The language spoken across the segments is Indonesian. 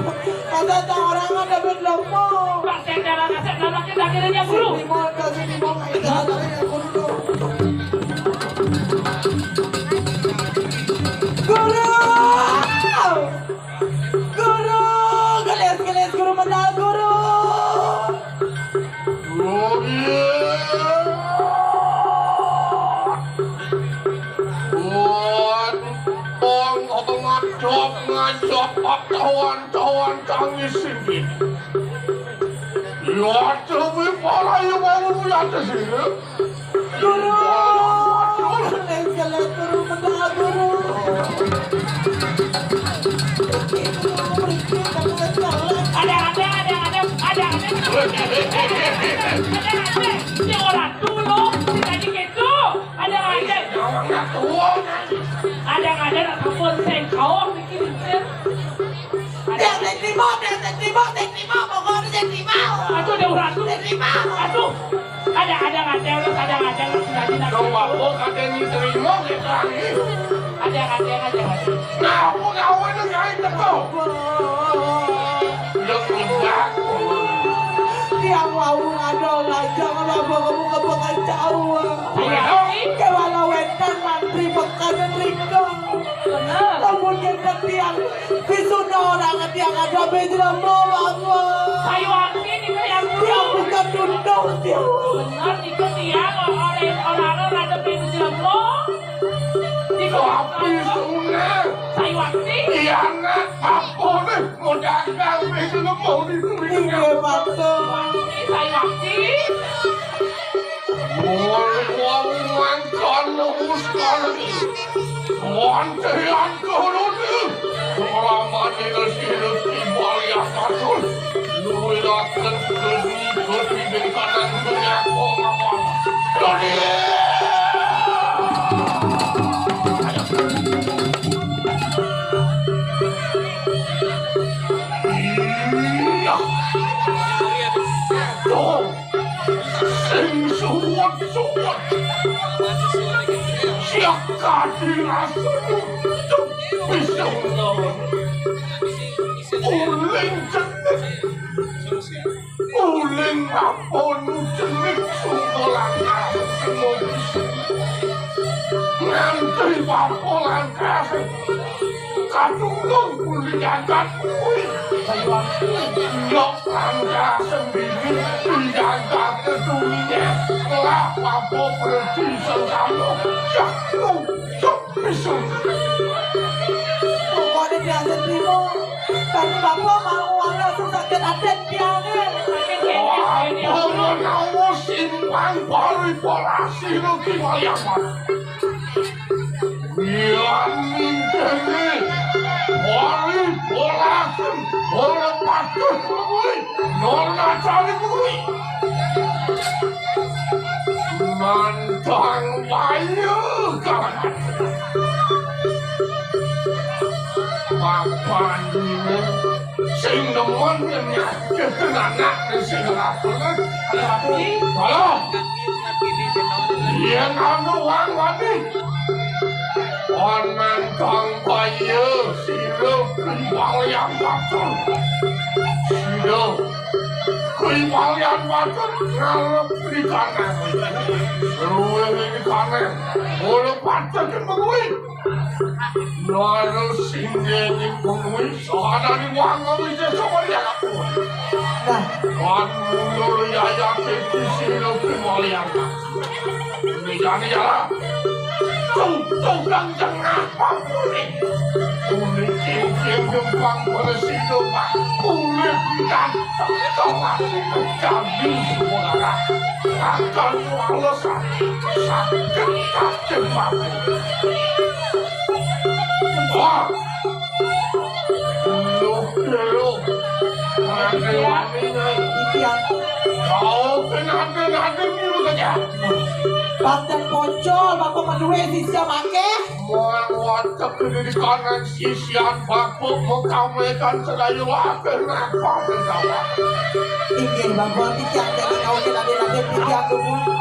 Kata tak orang ada berlomo. Pak sendara kasih nama kita akhirnya guru. Kasih di bawah itu akhirnya guru. Guru, geles guru menal guru. Kawan-kawan kami sini. Ya, coba para yang mau lihat sini. Guru, geles guru menal guru. Ada. Ini orang dulu, tadi gitu. Ada. Ada kapur sengkau bikin. Yang terima, pokoknya terima. Aduh, dia orang tuh. Aduh, ada. Coba kok ada yang diterima kita ini. Ada. Nah, aku kawan dengan itu kok. Yang enggak. Dia mau ngadol aja kalau kamu kebekan jauh. Kewala wetan mantri bekanan rika. Benar. Namun kita tiang bisuna orang tiang ada bejram bawa. Sayuan ini kayak Tiang bukan tunduk tiang. benar itu dia orang ada bejram lo. Tapi sungai. Sayuan ini. Iya nak, apa nih? Mau dagang bejram mau diterima. Iya mata. Sayuan ini. Wong lurus kali. Wantian koloni. Selama ini hidup di Bali Asatul. Lu datang ke di kanan dunia kau Doni. Siapkan dirasuh bisa uling jenis uling apun jenis sumbelangan semua nanti papolan kasih kadung kuliahkan yok langkah sendiri dijaga ke dunia kelak papo berhenti sengkamu cuk bisa Pokoknya dia terima. Tapi bapak mau uangnya susah aden tiangnya. Papo menawa simpan paripolisi lagi waliaman biar mintene wali polakan bola patut mengui nona cari mengui mantang bayu kawan papan ini sing nemen nyakit anak sing lapangan halo yang anu wang wani mantang bayu sirup kembalian batul sirup kembalian batul ngarep di kanan seruwe di kanan boleh batul ke mengui lalu singgih di mengui soalnya di wangga bisa coba dia kapur kan mundur yaya keki sirup kembalian batul ini jadi jalan Tunggu tengah pamuli Uli cincin gempang bersih pak Uli bidan Tengah jambi semua arah Akan walesan Sakit kacen mati Wah Lu Nanti wanginya Kau kena milu saja Banten pocol, bapak menduwe sisya make. Wancak ini di kanan sisian bapak mengkamekan selayu akan apa berkawan. Tinggi bapak tiang jadi kau aden tiang dulu.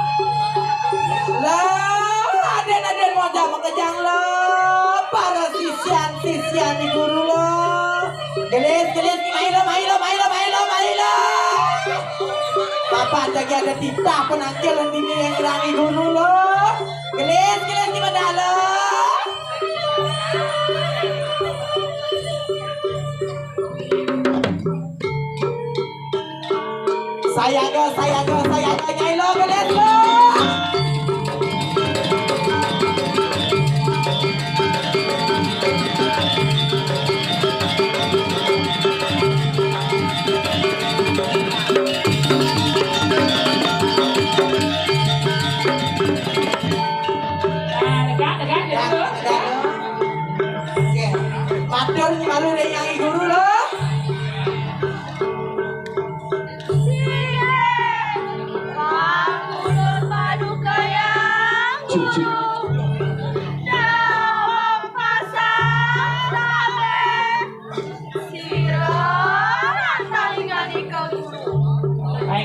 Lah, aden mau jamak kejang lah. Para sisian di guru lah. Gelis mailo. Papa lagi ada tinta penangkil ini yang gerangi guru lo. Gelis di mana lo? Sayang nyai lo gelis lo. Matur malu deh yang guru lo.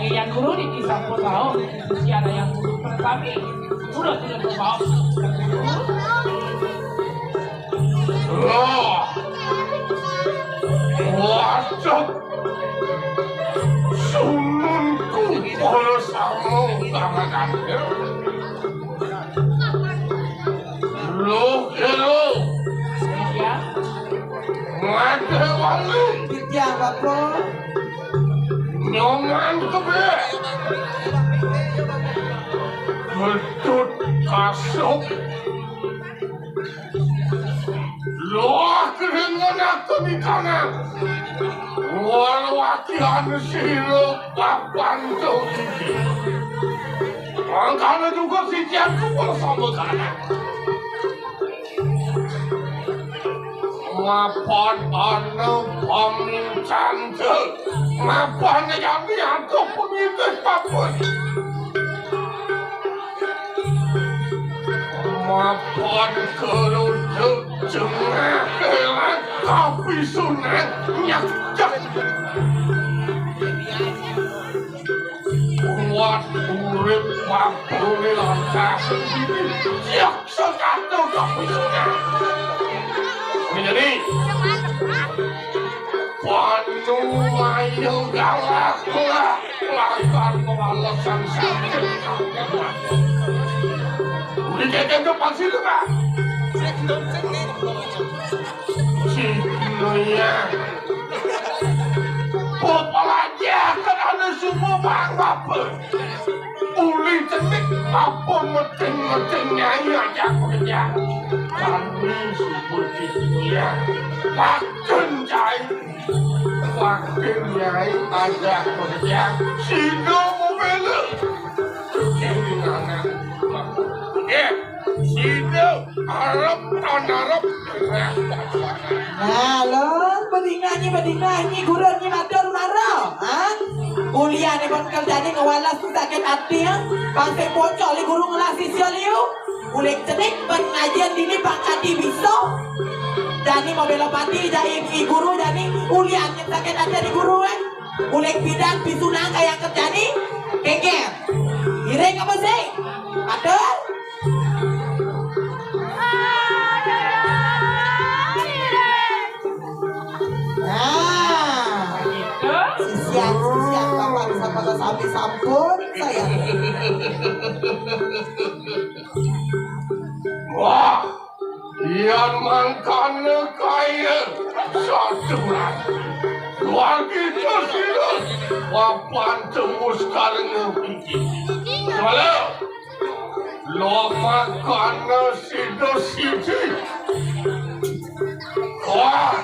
Yang guru di kisah tahu SISYA yang guru kami sudah tidak berbawa Waduh, sununku kalau sama tangan lo SISYA mati wali Ditya bapak. nyoman kebe betut kasuk lo keringan aku di kanan walawakian silo papan tuh gigi makanya juga si jangan bersama kanan mapan anu pemincantu mapan yang diantuk pemimpin papun mapan keruduk jengah kelan kopi sunan nyakcak buat urip papun lantas sendiri jak sekatu kopi sunan menjadi panu ayo galak lakukan pemalasan sakit udah jajan depan situ kak Cinoya popolanya kan ada semua bang baper uli cenik apa meting-metingnya ya kerja kami seperti Cinoya makin jahit makin jahit ada kerja sino mobil ini anak sino Arab Nah lo bedinganyi gurunnya matur maro. Kuliah nih buat kerjanya ngewalas tuh sakit hati ya. Bangsa bocor li guru ngelas SISYA liu. Ulek cenik pengajian dini pangkati bisa. Jani mau bela pati jadi guru jani kuliahnya sakit hati di guru Ulek bidang bisunang kayak kerjani keker. Ireng apa sih? Matur. SISYA bapak bisa pada sampai sampun saya. Wah, yang mangkana kaya satu lagi. Lagi tersila, wapan tembus karena pikir. Kalau lo makana sido-sidi, wah,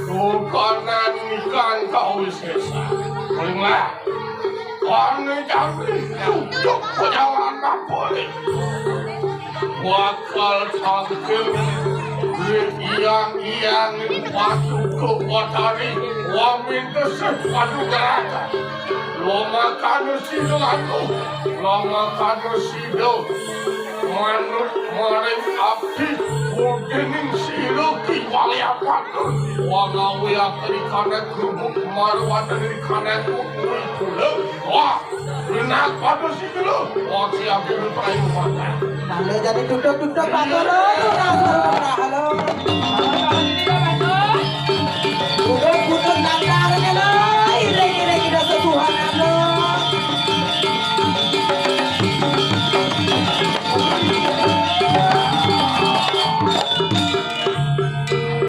bukanan ikan kau sesa. Bolehlah, karena jadi duduk perjalanan boleh. Wakal tangkil yang batu ke watari wamin kesep padu geraka lo makan sido lo makan sido manut maring abdi kudening sido kiwali apatun wagawi akari kanet kerubuk marwan dari kanet kukui kulo wah benak padu sido wah siap berperayu mata Halo jadi duduk-duduk Pak Guru. Halo.